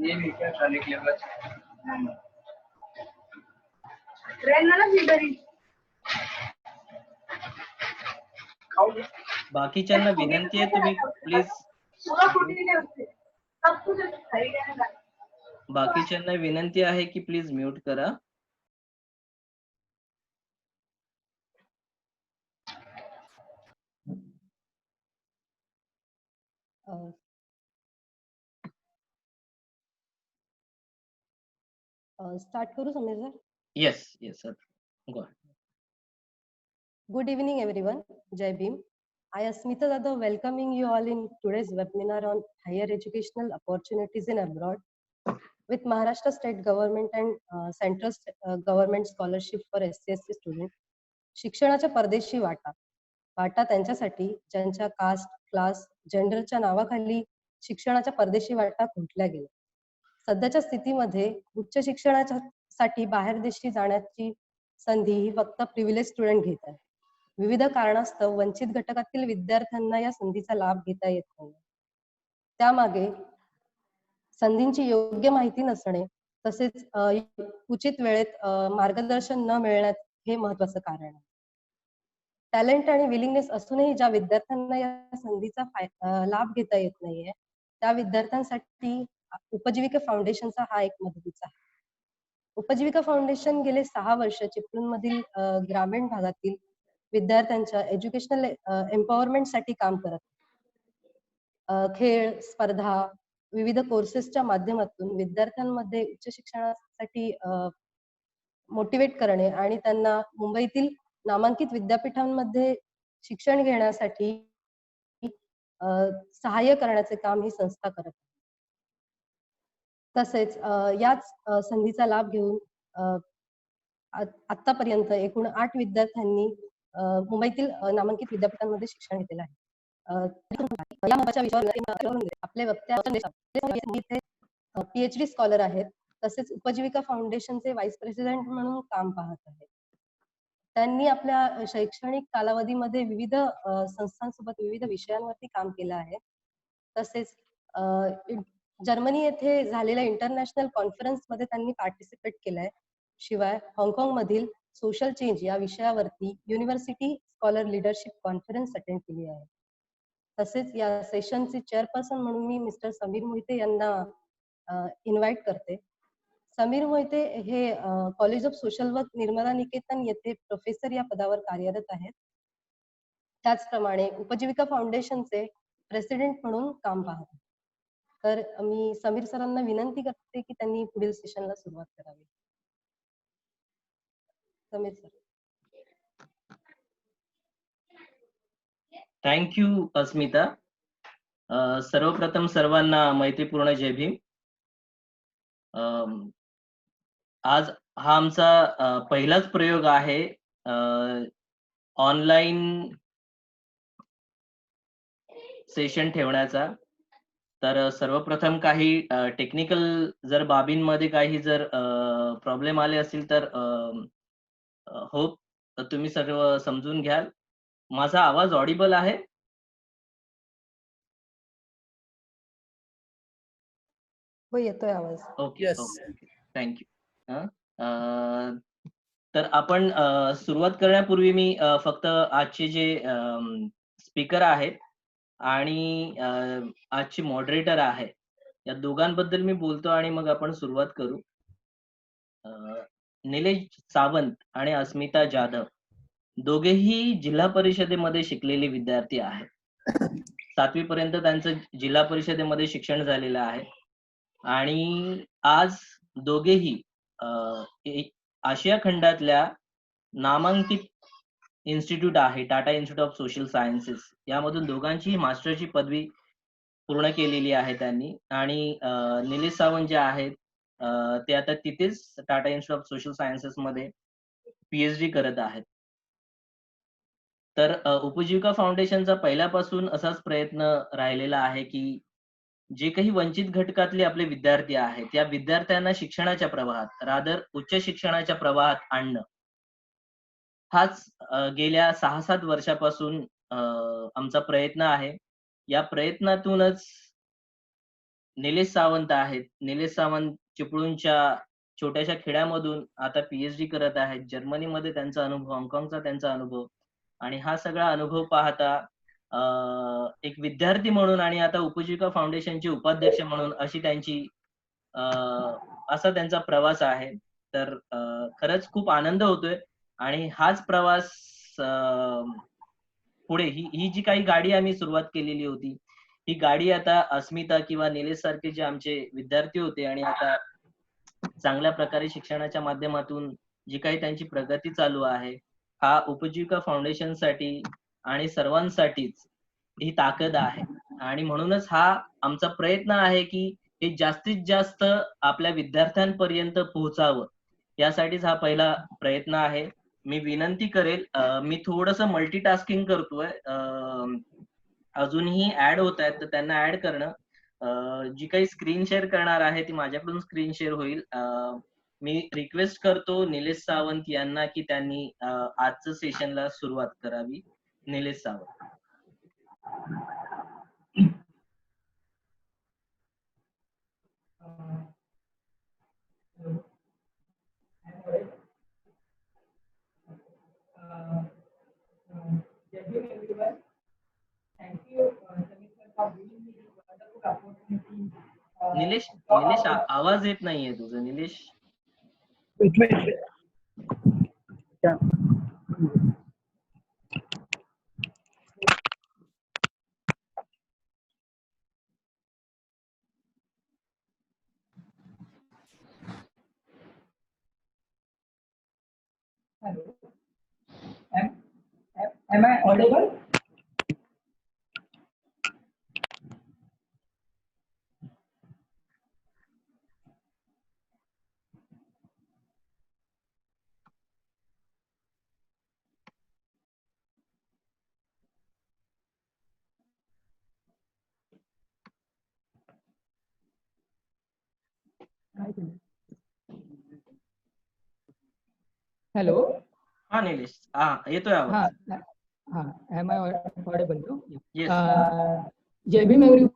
ये भी क्या खाने के लिए बस रहना ना फिर घरी खाओगे। बाकीच्यांना विनंती आहे तुम्ही प्लीज पूरा प्रोटीन है उससे सब कुछ खरीदने का बाकीच्यांना विनंती आहे की प्लीज म्यूट करा. स्टार्ट करू Sameer sir. Yes yes sir, go ahead. Good evening, everyone. Jai Bhim. I, Asmita Jadhav, welcoming you all in today's webinar on higher educational opportunities in abroad with Maharashtra State Government and Central Government Scholarship for SC/ST students. शिक्षणाच्या परदेशी वाटा त्यांच्यासाठी ज्यांच्या cast, class, जेंडरच्या नावाखाली शिक्षणाच्या परदेशी वाटा खुंटल्या गेल्या. सध्याच्या स्थितीमध्ये उच्च शिक्षणासाठी बाहेर देशी जाण्याची संधी ही फक्त प्रिव्हिलेज स्टुडंट घेत आहे. विविध कारणास्तव वंचित घटकातील विद्यार्थ्यांना या संधीचा लाभ घेता येत नाही. त्यामागे संधींची योग्य माहिती नसणे तसेच उचित वेळेत मार्गदर्शन न मिळण्यात हे महत्त्वाचं कारण आहे. टॅलेंट आणि विलिंगनेस असूनही ज्या विद्यार्थ्यांना या संधीचा लाभ घेता येत नाहीये त्या विद्यार्थ्यांसाठी उपजीविका फाउंडेशनचा हा एक मदतीचा आहे. उपजीविका फाउंडेशन गेले 6 वर्ष चिपळूणमधील ग्रामीण भागातील विद्यार्थ्यांच्या एज्युकेशनल एम्पॉवरमेंट साठी काम करत. खेळ, स्पर्धा, विविध कोर्सेसच्या माध्यमातून विद्यार्थ्यांमध्ये उच्च शिक्षणासाठी मोटिवेट करणे आणि त्यांना मुंबईतील नामांकित विद्यापीठांमध्ये शिक्षण घेण्यासाठी सहाय्य करण्याचे काम ही संस्था करत. तसेच याच संधीचा लाभ घेऊन आतापर्यंत एकूण 8 विद्यार्थ्यांनी मुंबईतील नामांकित विद्यापीठांमध्ये शिक्षण घेतलेलं आहे. या महत्त्वाच्या विषयावर आपले वक्ते PhD स्कॉलर आहेत. तसेच उपजीविका फाउंडेशनचे व्हाईस प्रेसिडेंट म्हणून काम पाहत आहेत. त्यांनी आपल्या शैक्षणिक कालावधीमध्ये विविध संस्थांसोबत विविध विषयांवरती काम केलं आहे. तसेच जर्मनी येथे झालेल्या इंटरनॅशनल कॉन्फरन्समध्ये त्यांनी पार्टिसिपेट केलंय. शिवाय हाँगकाँग मधील सोशल चेंज या विषयावरती university scholar leadership conference attend केली आहे. तसेच या सेशनचे चेअरपर्सन म्हणून मी मिस्टर समीर मोहिते यांना इन्व्हाइट करते. समीर मोहिते हे college of social work Nirmala Niketan येथे प्रोफेसर या पदावर कार्यरत आहेत. त्याचप्रमाणे उपजीविका फाउंडेशनचे प्रेसिडेंट म्हणून काम पाहतात. तर मी समीर सरांना विनंती करते की त्यांनी पुढील सेशनला सुरुवात करावी. समीर सर. थँक्यू अस्मिता. सर्वप्रथम सर्वांना मैत्रीपूर्ण जय भीम. आज हा आमचा पहिलाच प्रयोग आहे ऑनलाईन सेशन ठेवण्याचा. तर सर्वप्रथम काही टेक्निकल जर बाबींमध्ये काही जर प्रॉब्लेम आले असतील तर होप तुम्ही सर्व समजून घ्याल. माझा आवाज ऑडिबल आहे? हो, येतोय आवाज. Okay okay, thank you. तर आपण सुरुवात करण्यापूर्वी मी फक्त आजचे जे स्पीकर आहेत आणि आजची मॉडरेटर आहे या दोघांबद्दल मी बोलतो आणि मग आपण सुरुवात करू. निलेश सावंत आणि अस्मिता जाधव दोघेही जिल्हा परिषदेमध्ये शिकलेले विद्यार्थी आहेत. 7वी पर्यंत त्यांचं जिल्हा परिषदेमध्ये शिक्षण झालेलं आहे आणि आज दोघेही आशिया खंडातल्या नामांकित इन्स्टिट्यूट आहे Tata institute of social sciences यामधून दोघांची मास्टरची पदवी पूर्ण केलेली आहे त्यांनी. आणि निलेश सावंत जे आहेत ते आता तिथेच Tata institute of social sciences मध्ये PhD करत आहेत. तर उपजीविका फाउंडेशनचा पहिल्यापासून असाच प्रयत्न राहिलेला आहे की जे काही वंचित घटकातले आपले विद्यार्थी आहेत या विद्यार्थ्यांना शिक्षणाच्या प्रवाहात रादर उच्च शिक्षणाच्या प्रवाहात आणणं हाच गेल्या 6-7 वर्षापासून आमचा प्रयत्न आहे. या प्रयत्नातूनच निलेश सावंत आहेत. निलेश सावंत चिपळूणच्या छोट्याशा खेड्यामधून आता पीएचडी करत आहेत. जर्मनीमध्ये त्यांचा अनुभव, हाँगकाँगचा त्यांचा अनुभव आणि हा सगळा अनुभव पाहता एक विद्यार्थी म्हणून आणि आता उपजीविका फाउंडेशनचे उपाध्यक्ष म्हणून अशी त्यांची असा त्यांचा प्रवास आहे. तर खरंच खूप आनंद होतोय आणि हाच प्रवास पुढे ही जी काही गाडी आम्ही सुरुवात केलेली होती, ही गाडी आता अस्मिता किंवा निलेश सारखे जे आमचे विद्यार्थी होते आणि आता चांगल्या प्रकारे शिक्षणाच्या माध्यमातून जी काही त्यांची प्रगती चालू आहे, हा उपजीविका फाउंडेशनसाठी आणि सर्वांसाठीच ही ताकद आहे. आणि म्हणूनच हा आमचा प्रयत्न आहे, की हे जास्तीत जास्त आपल्या विद्यार्थ्यांपर्यंत पोहोचावं. यासाठीच हा पहिला प्रयत्न आहे. मी विनंती करेल, मी थोडंसं मल्टीटास्किंग करतोय. अजूनही ऍड होतायत, तर त्यांना ऍड करणं. जी काही स्क्रीन शेअर करणार आहे ती माझ्याकडून स्क्रीन शेअर होईल. मी रिक्वेस्ट करतो निलेश सावंत यांना, की त्यांनी आजचं सेशनला सुरुवात करावी. निलेश सावंत. निलेश निलेश आवाज येत नाहीये तुझं Nilesh. Hello. Am I audible? Hello. हा निलेश, हा येतोय आवाज. Am I audible? No? Yes. Jai Bhim, everyone.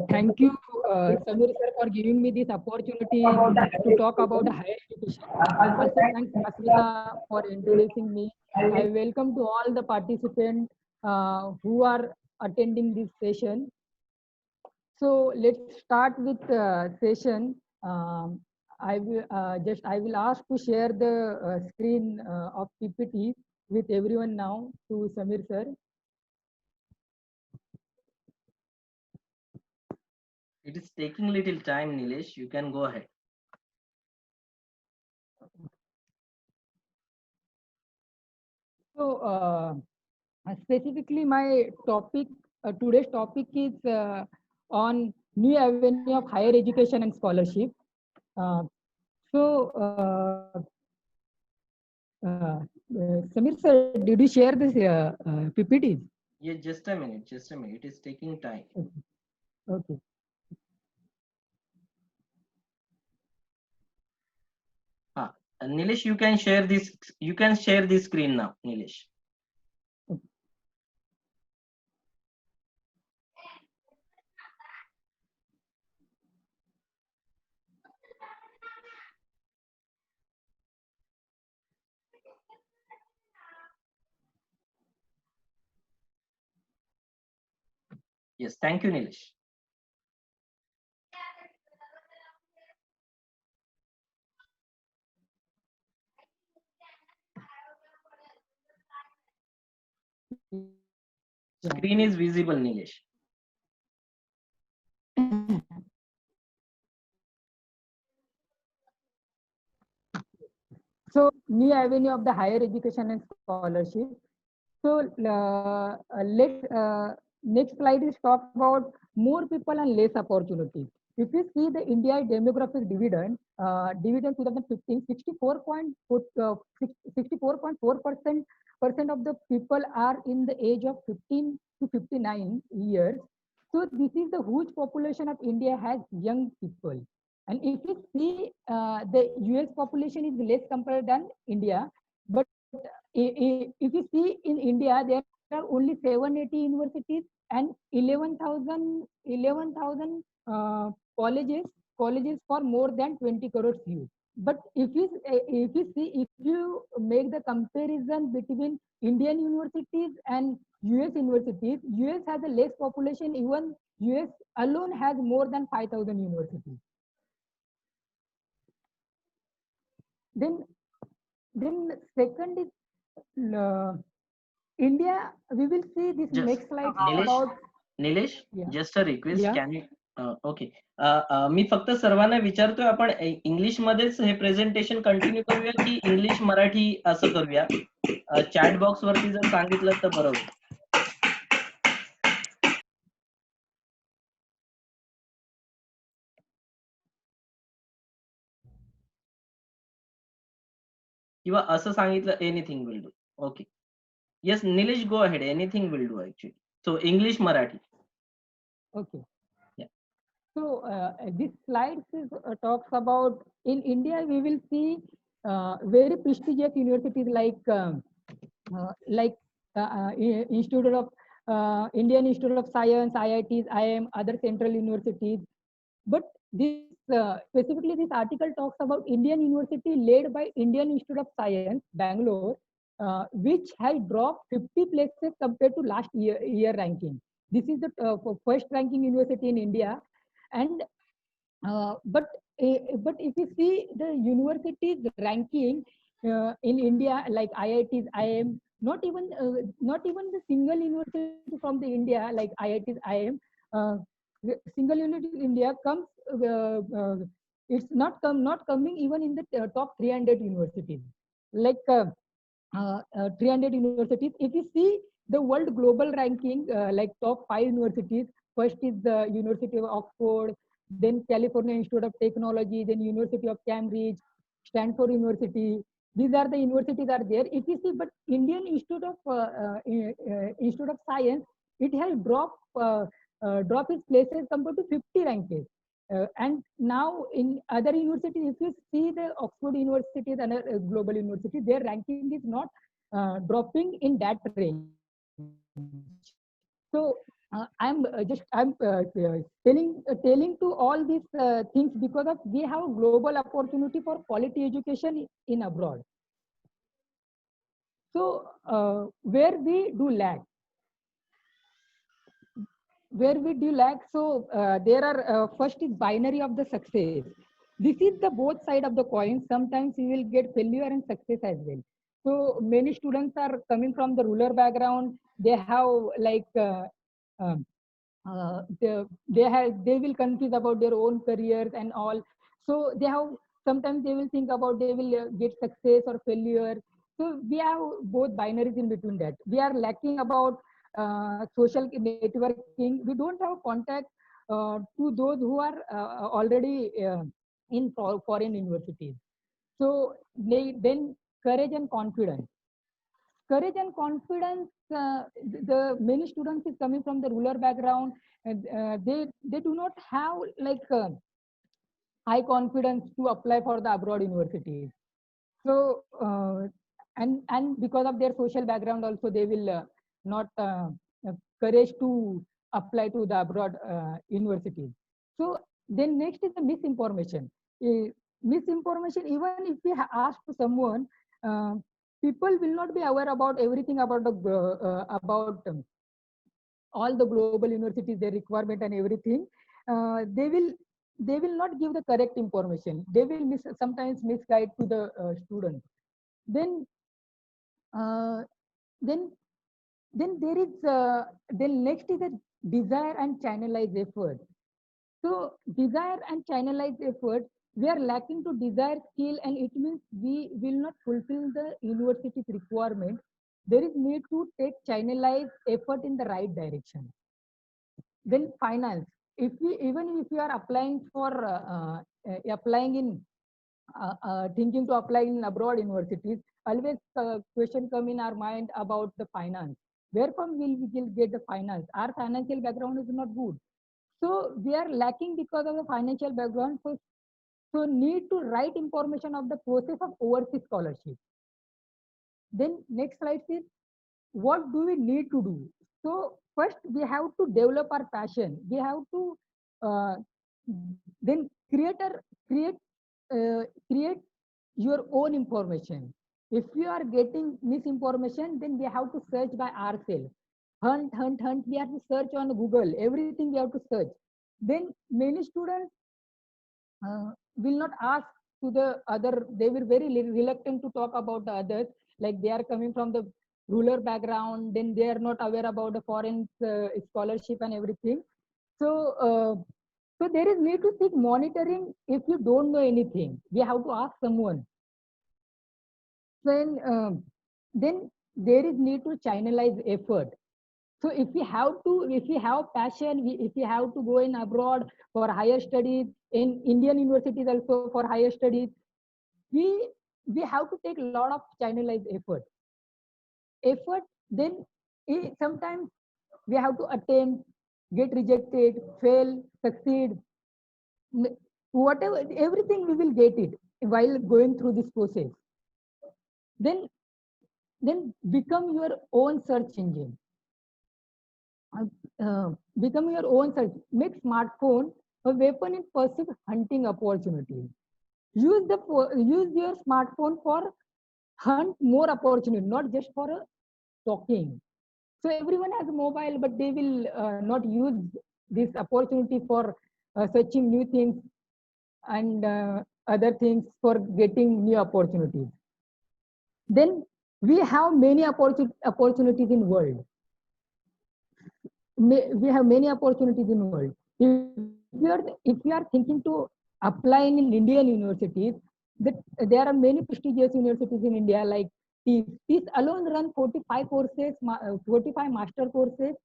Thank you, Samir sir, for giving me this opportunity to talk about higher education. Also, thanks Asmita for introducing me. I welcome to all the participants who are attending this session. So let's start with session. I will ask to share the screen of PPT with everyone now to Samir sir. It is taking little time, Nilesh. You can go ahead. So specifically, my topic today's topic is on new avenue of higher education and scholarship. Samir sir, did you share this PPT? Yeah, just a minute. It is taking time. Okay. Nilesh, you can share this. You can share this screen now, Nilesh. Yes, thank you, Nilesh. Screen is visible, Nilesh. So, new avenue of the higher education and scholarship. So, next slide is talk about more people and less opportunity. If you see the India demographic dividend, dividend 2015, 64.4% of the people are in the age of 15 to 59 years. So this is the huge population of India has young people. And if you see the US population is less compared than India, but if you see in India, there are only 780 universities and 11,000 colleges for more than 20 crores youth. But if you make the comparison between Indian universities and US universities, US has a less population. Even US alone has more than 5,000 universities. Then second is India. We will see this Just next slide Nilesh, about. Nilesh, Yeah. just a request, Yeah. can you okay मी फक्त सर्वांना विचारतोय, आपण English मध्येच हे presentation continue करूया की English Marathi असं करूया? चॅट बॉक्स वरती जर सांगितलं तर बरं होईल. किंवा असं सांगितलं anything will do. Okay, yes Nilesh, go ahead, anything will do actually. So English Marathi. Okay. Yeah. So this slide talks about in India we will see very prestigious universities like Institute of Indian Institute of Science, IITs, IIM, other central universities. But this specifically this article talks about Indian university led by Indian Institute of Science, Bangalore, which has dropped 50 places compared to last year ranking. This is the first ranking university in India, and but if you see the universities ranking in India, like IITs, IIM, not even the single university from the India like IITs, IIM, the single university in India comes. It's not coming even in the top 300 universities, like 300 universities. If you see the world global ranking, like top 5 universities, first is the University of Oxford, then California Institute of Technology, then University of Cambridge, Stanford University. These are the universities are there. If you see, but Indian Institute of Science, it has dropped its places compared to 50 rankings. And now in other universities, if you see the Oxford University and other global universities, their ranking is not dropping in that range. So I'm telling to all these things because of we have global opportunity for quality education in abroad. So where we do lack, so there are first is binary of the success. This is the both side of the coin. Sometimes you will get failure and success as well. So many students are coming from the rural background. They have like they will confuse about their own careers and all. So they have sometimes they will think about they will get success or failure. So we have both binaries in between that. We are lacking about social networking. We don't have contact to those who are already in foreign universities. So then courage and confidence. Courage and confidence. The many students is coming from the rural background, and they do not have like high confidence to apply for the abroad universities. So and because of their social background also they will not courage to apply to the abroad universities. So then next is the misinformation. Misinformation, even if we ask to someone, people will not be aware about everything about the all the global universities, their requirement and everything. They will not give the correct information. They will sometimes misguide to the students. Then then there is then next is a desire and channelized effort. So desire and channelized effort, we are lacking to desire skill, and it means we will not fulfill the university's requirement. There is need to take channelized effort in the right direction. Then finance. If we even if you are applying for applying in thinking to apply in abroad universities, always question come in our mind about the finance. Where from will we get the finance? Our financial background is not good. So we are lacking because of the financial background. So need to write information of the process of overseas scholarship. Then next slide, please. what do we need to do? So first we have to develop our passion. We have to uh, then create your own information. If you are getting misinformation, then we have to search by ourselves. Hunt. We have to search on Google. Everything we have to search. Then many students will not ask to the other. They were very reluctant to talk about the others, like they are coming from the rural background, then they are not aware about the foreign scholarship and everything. So there is need to seek monitoring. If you don't know anything, we have to ask someone. Then there is need to channelize effort. So if we have passion, if we have to go in abroad for higher studies, in Indian universities also for higher studies, we have to take a lot of channelized effort. Then sometimes we have to attempt, get rejected, fail, succeed, whatever, everything we will get it while going through this process. Then become your own search engine. Become your own search. Make smartphone a weapon in pursuit of hunting opportunities. Use your smartphone for hunt more opportunity, not just for talking. So everyone has a mobile, but they will not use this opportunity for searching new things and other things for getting new opportunities. Then we have many opportunities in world. We have many opportunities in world. If you are thinking to apply in Indian universities, there are many prestigious universities in India like TEES alone run 45 courses, 45 master courses.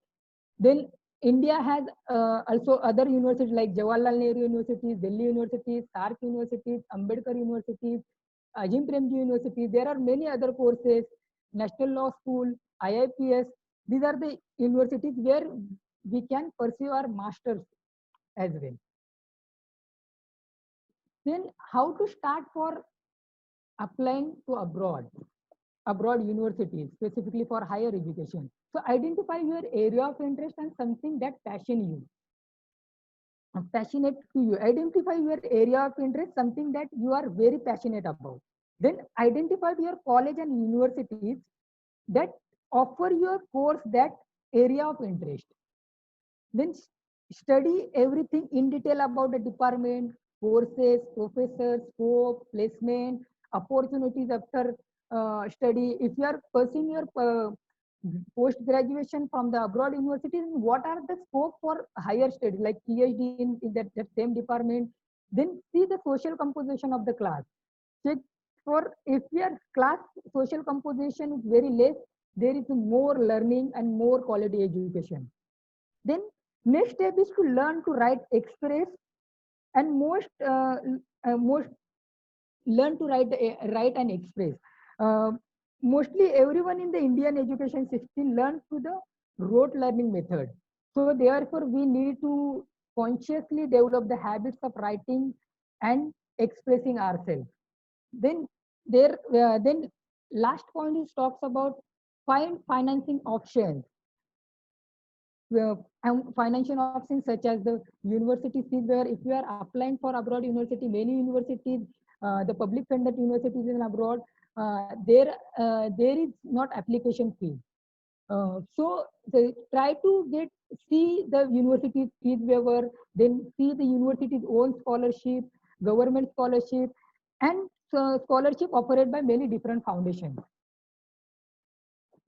Then India has also other universities like Jawaharlal Nehru universities, Delhi universities, SARC universities, Ambedkar universities, Ajim Premji University. There are many other courses, National Law School, IIPS. These are the universities where we can pursue our masters as well. Then how to start for applying to abroad universities, specifically for higher education. So identify your area of interest and something that passionate to you. Identify your area of interest, something that you are very passionate about. Then identify your college and universities that offer your course that area of interest. Then study everything in detail about the department, courses, professors, scope, placement, opportunities after study. If you are pursuing your post graduation from the abroad universities, what are the scope for higher study like PhD in that same department? Then see the social composition of the class. Check for if your class social composition is very less, there is more learning and more quality education. Then next step is to learn to write express, and most learn to write and express. Mostly everyone in the Indian education system learns through the rote learning method. So therefore we need to consciously develop the habits of writing and expressing ourselves. Then then last point is talks about find financing options. Financial options such as the university fees, where if you are applying for abroad university, many universities, the public funded universities in abroad, there is not application fee. So try to see the university fees waiver, then see the university's own scholarship, government scholarship, and scholarship offered by many different foundations.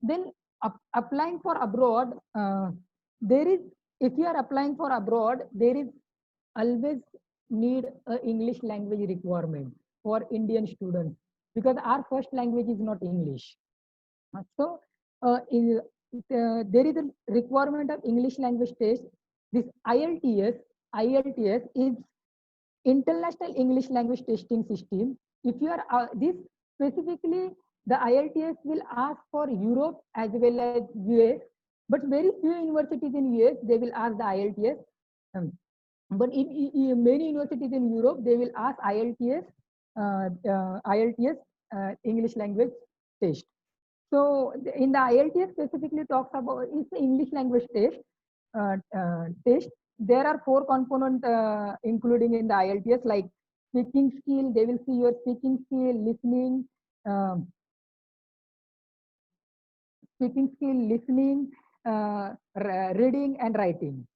Then applying for abroad, if you are applying for abroad, there is always need a English language requirement for Indian students, because our first language is not English. So there is a requirement of English language test. This IELTS is International English Language Testing System. If you are this specifically, the IELTS will ask for Europe as well as US, but very few universities in US they will ask the IELTS. But in many universities in Europe they will ask IELTS English language test. So in the IELTS specifically talks about it's the English language test. Test. There are 4 components including in the IELTS, like speaking skill. They will see your speaking skill, listening, reading and writing.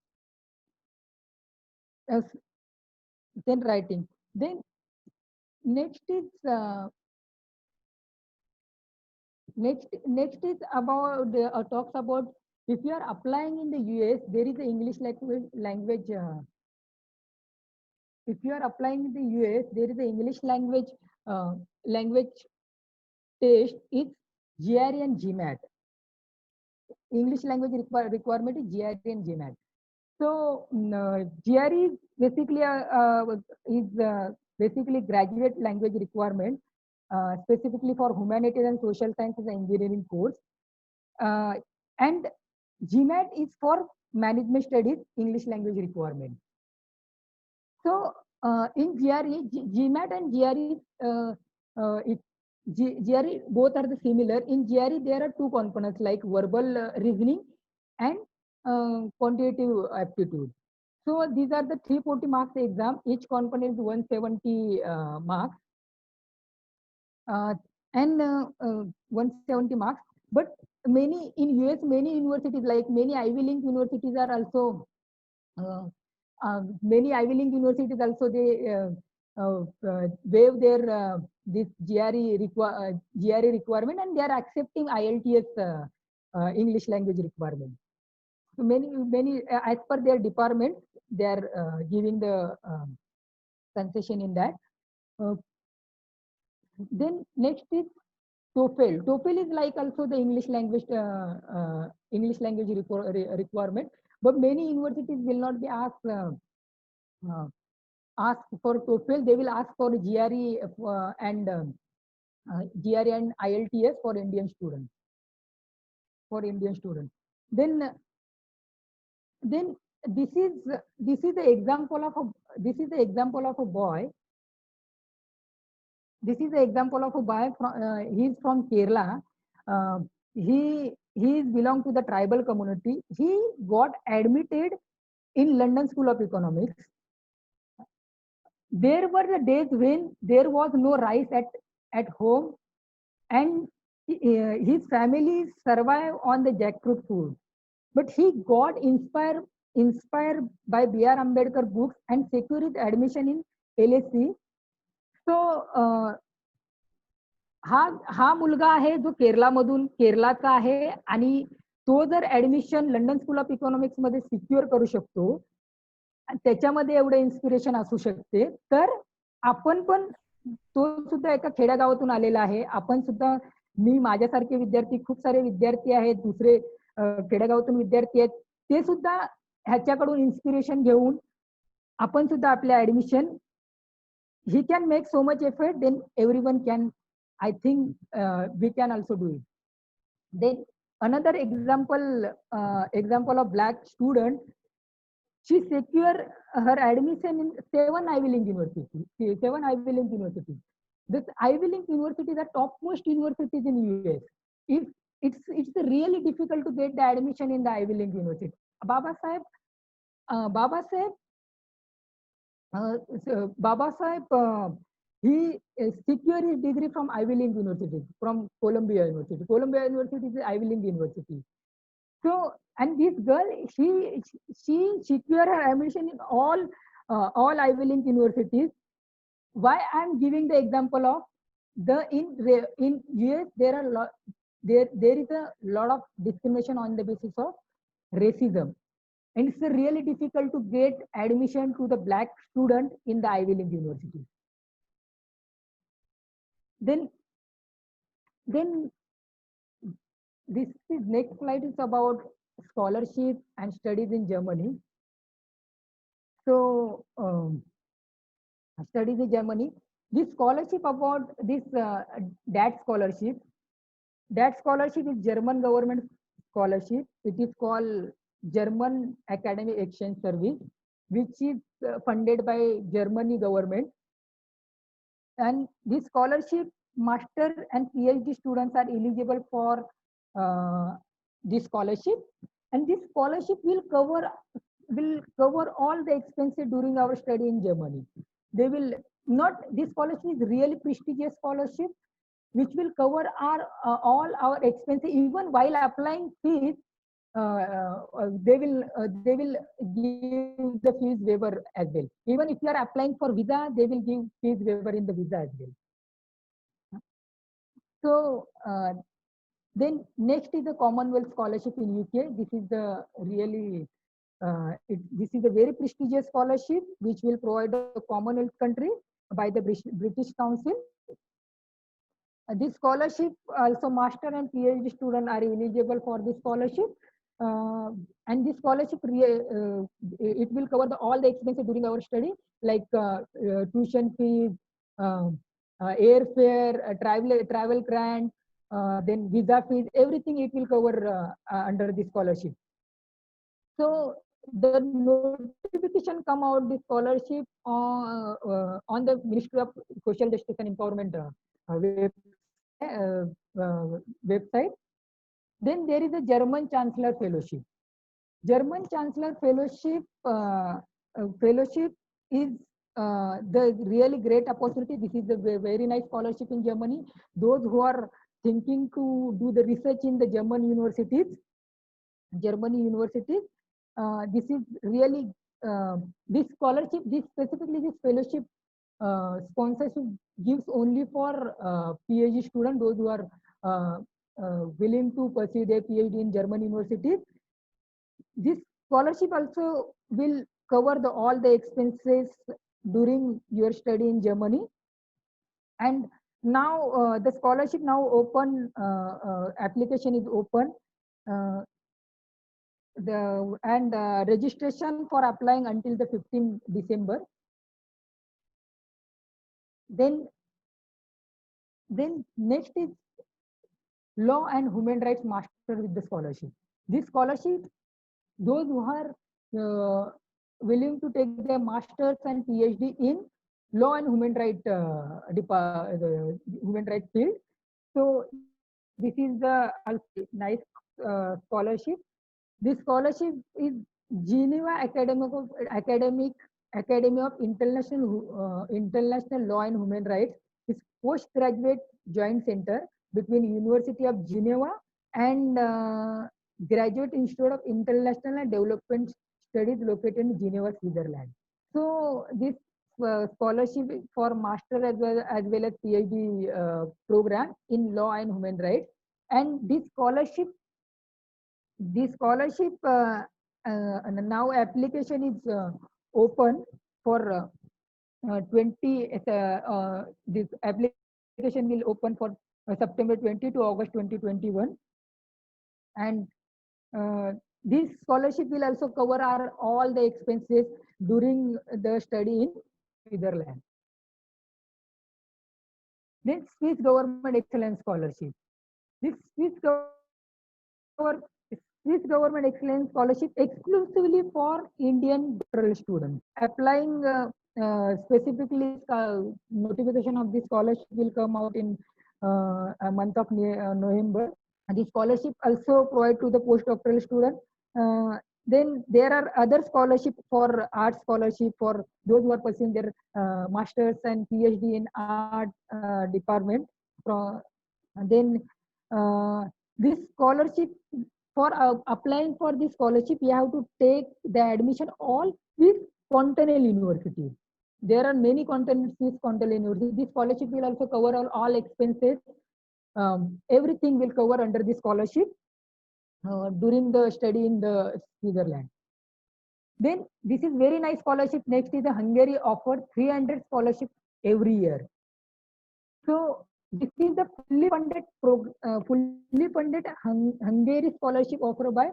Then writing. Then next is next is about talks about if you are applying in the US, there is the English language. If you are applying in the US, there is the English language test. It's GRE and GMAT. English language requirement is GRE and GMAT. So GRE is basically graduate language requirement, specifically for humanities and social sciences and engineering course. And GMAT is for management studies English language requirement. So in GRE, GMAT and GRE, GRE both are the similar. In GRE, there are 2 components like verbal reasoning and quantitative aptitude. So these are the 340 marks exam. Each component is 170 marks. And 170 marks. But many in US, many universities, like many Ivy League universities are also many Ivy League universities also they waive their this GRE requirement, and they are accepting IELTS English language requirement. So many as per their department, they are giving the concession in that. Then next is TOEFL. TOEFL is like also the English language requirement, but many universities will not be asked for TOEFL. They will ask for GRE and IELTS for Indian students. Then this is the example of a boy. This is the example of a boy. He is from Kerala. He belongs to the tribal community. He got admitted in London School of Economics. There were the days when there was no rice at home, and his family survived on the jackfruit food. But he got inspired by B.R. Ambedkar books and secured admission in LSE. So हा मुलगा आहे जो केरलाचा आहे आणि तो जर admission London school of economics मध्ये secure करू शकतो, त्याच्यामध्ये एवढं इन्स्पिरेशन असू शकते, तर आपण पण, तो सुद्धा एका खेड्यागावातून आलेला आहे, आपण सुद्धा, मी माझ्यासारखे विद्यार्थी, खूप सारे विद्यार्थी आहेत, दुसरे खेड्यागावातून विद्यार्थी आहेत, ते सुद्धा ह्याच्याकडून इन्स्पिरेशन घेऊन आपण सुद्धा आपल्या admission, he can make so much effort, then everyone can, I think we can also do it. Then another example of black student, she secured her admission in 7 Ivy League universities. This Ivy League universities are topmost universities in US. It's really difficult to get the admission in the Ivy League university. Baba Saheb, he secured his degree from Ivy League University, from Columbia University. Columbia University is the Ivy League University. So, and this girl, she secured her admission in all Ivy League universities. Why I'm giving the example of in US there is a lot of discrimination on the basis of racism. And it's really difficult to get admission to the black student in the Ivy League university. Then this next slide is about scholarship and studies in Germany. So studies in Germany, this scholarship about this DAT scholarship. DAT scholarship is German government scholarship. It is called German Academic Exchange Service, which is funded by Germany government. And this scholarship master and PhD students are eligible for this scholarship, and this scholarship will cover all the expenses during our study in Germany. They will not. This scholarship is really prestigious scholarship, which will cover our all our expenses even while applying fees. They will give the fees waiver as well. Even if you are applying for visa, they will give fees waiver in the visa as well. So then next is the Commonwealth Scholarship in UK. This is the really this is a very prestigious scholarship which will provide a Commonwealth country by the British Council. This scholarship also master and PhD student are eligible for this scholarship. And this scholarship it will cover all the expenses during our study, like tuition fees, airfare, travel grant, then visa fees, everything it will cover under this scholarship. So the notification come out this scholarship on the Ministry of Social Justice and Empowerment website. Then there is a German Chancellor Fellowship. German Chancellor Fellowship is the really great opportunity. This is a very nice scholarship in Germany. Those who are thinking to do the research in the German universities, this is really this scholarship, specifically this fellowship sponsorship gives only for PhD students, those who are willing to pursue their PhD in German universities. This scholarship also will cover all the expenses during your study in Germany. And now the scholarship now open, application is open. Registration for applying until the 15th December. Then next is Law and Human Rights Master with the scholarship. This scholarship, those who are willing to take their masters and PhD in law and human rights human rights field. So this is the nice scholarship. This scholarship is Geneva Academy of International Law and Human Rights. It's postgraduate joint center between University of Geneva and Graduate Institute of International and Development Studies located in Geneva, Switzerland. So this scholarship for master as well as PhD program in law and human rights. And this scholarship now application is open for 20. This application will open for September 20 to August 2021, and this scholarship will also cover all the expenses during the study in Switzerland. Then Swiss Government Excellence Scholarship. This Swiss Government Excellence Scholarship exclusively for Indian doctoral students. Applying specifically notification of this scholarship will come out in a month of November. And this scholarship also provide to the postdoctoral student. Then there are other scholarship for art scholarship for those who are pursuing their masters and PhD in art department. Then this scholarship, for applying for this scholarship, you have to take the admission all with Cornell University. There are many Swiss Cornell University. This scholarship will also cover all expenses. Everything will cover under this scholarship during the study in the Switzerland. Then this is very nice scholarship. Next is the Hungary offer 300 scholarship every year. So this is the fully funded Hungary scholarship offered by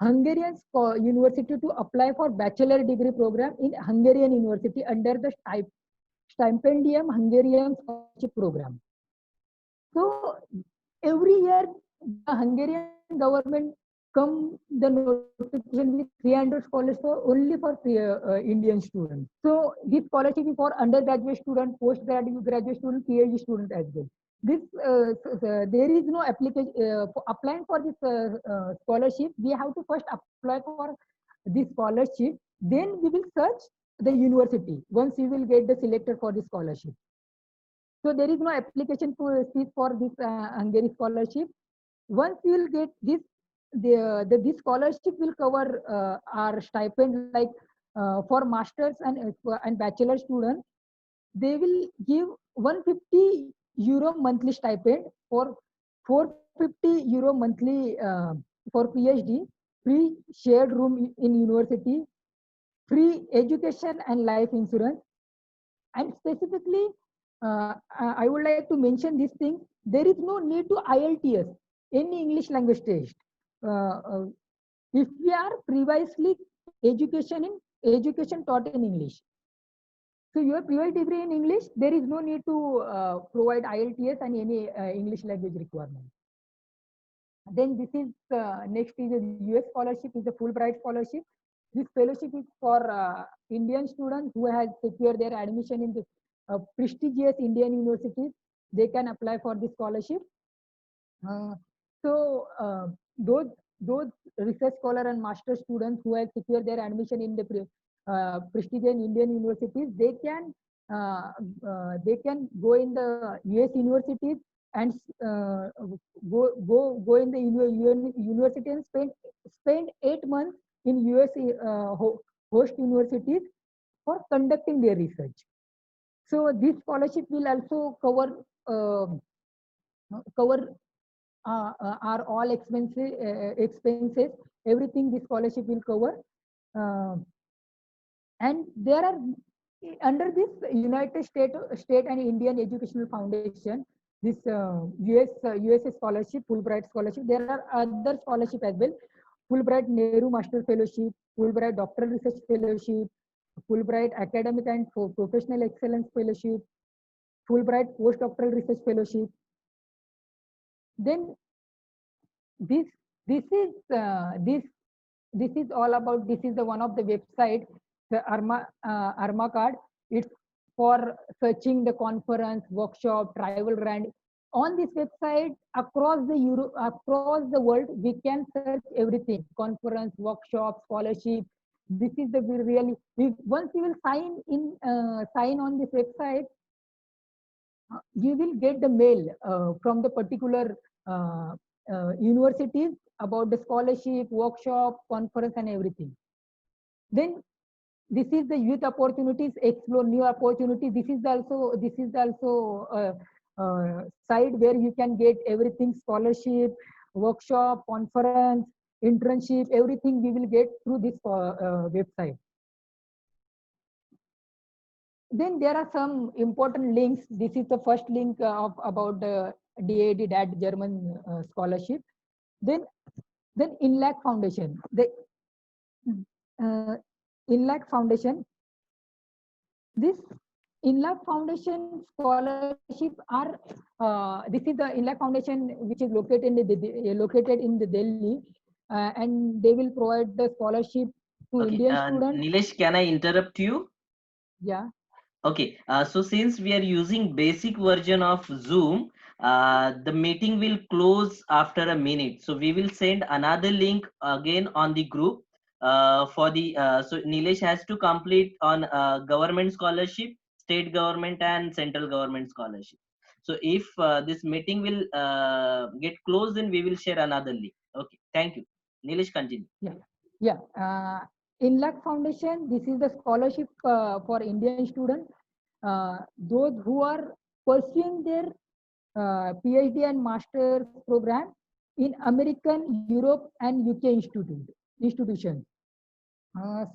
Hungarian University to apply for bachelor degree program in Hungarian University under the Stipendium Hungarian Scholarship Program. So every year the Hungarian government come the notification with 300 scholars only for Indian students. So this scholarship is for undergraduate student, postgraduate student, PhD student as well. this there is no application for applying for this scholarship. We have to first apply for this scholarship, then we will search the university once we will get the selected for the scholarship. So there is no application for this Hungary scholarship. Once we will get this, this scholarship will cover our stipend, like for masters and bachelor students, they will give 150 euro monthly stipend, for 450 euro monthly for PhD, free shared room in university, free education and life insurance. And specifically, I would like to mention this thing: there is no need to IELTS, any English language test. If we are previously education taught in English, so your PhD degree in English, there is no need to provide IELTS and any English language requirement. Then this is next is a US scholarship, is a Fulbright scholarship. This fellowship is for Indian students who has secured their admission in the prestigious Indian universities. They can apply for this scholarship. So those research scholar and master students who have secured their admission in the prestigious Indian universities, they can go in the US universities and go in the university and spend 8 months in US host universities for conducting their research. So this scholarship will also cover our all expenses, everything this scholarship will cover. And there are, under this United State and Indian Educational Foundation, this USA scholarship, Fulbright scholarship, there are other scholarship as well: Fulbright Nehru Master Fellowship, Fulbright Doctoral Research Fellowship, Fulbright Academic and Professional Excellence Fellowship, Fulbright Postdoctoral Research Fellowship. Then this is all about, this is the one of the website, the ARMA card. It's for searching the conference, workshop, travel grant. On this website, across the world, we can search everything: conference, workshop, scholarship. This is the really, once you will sign on this website, you will get the mail from the particular universities about the scholarship, workshop, conference, and everything. Then this is the youth opportunities, explore new opportunities. This is also site where you can get everything: scholarship, workshop, conference, internship, everything we will get through this website. Then there are some important links. This is the first link about the DAD German scholarship. Then INLAC Foundation. The INLAC Foundation. This INLAC Foundation scholarship are this is the INLAC Foundation, which is located in the Delhi, and they will provide the scholarship to Indian students. Nilesh, can I interrupt you? Yeah. Okay, so since we are using basic version of Zoom, the meeting will close after a minute. So we will send another link again on the group for the, so Nilesh has to complete on government scholarship, state government and central government scholarship. So if this meeting will get closed, then we will share another link. Okay, thank you. Nilesh, continue. Yeah. INLAC Foundation, this is the scholarship for Indian students, those who are pursuing their PhD and master's program in American, Europe, and UK institutions.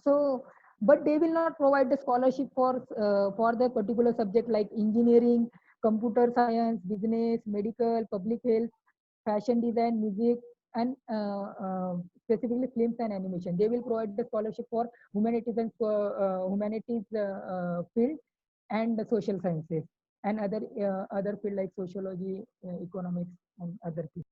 So, but they will not provide the scholarship for the particular subject like engineering, computer science, business, medical, public health, fashion design, music, and specifically films and animation. They will provide the scholarship for humanities and humanities field and the social sciences and other field like sociology, economics, and other fields.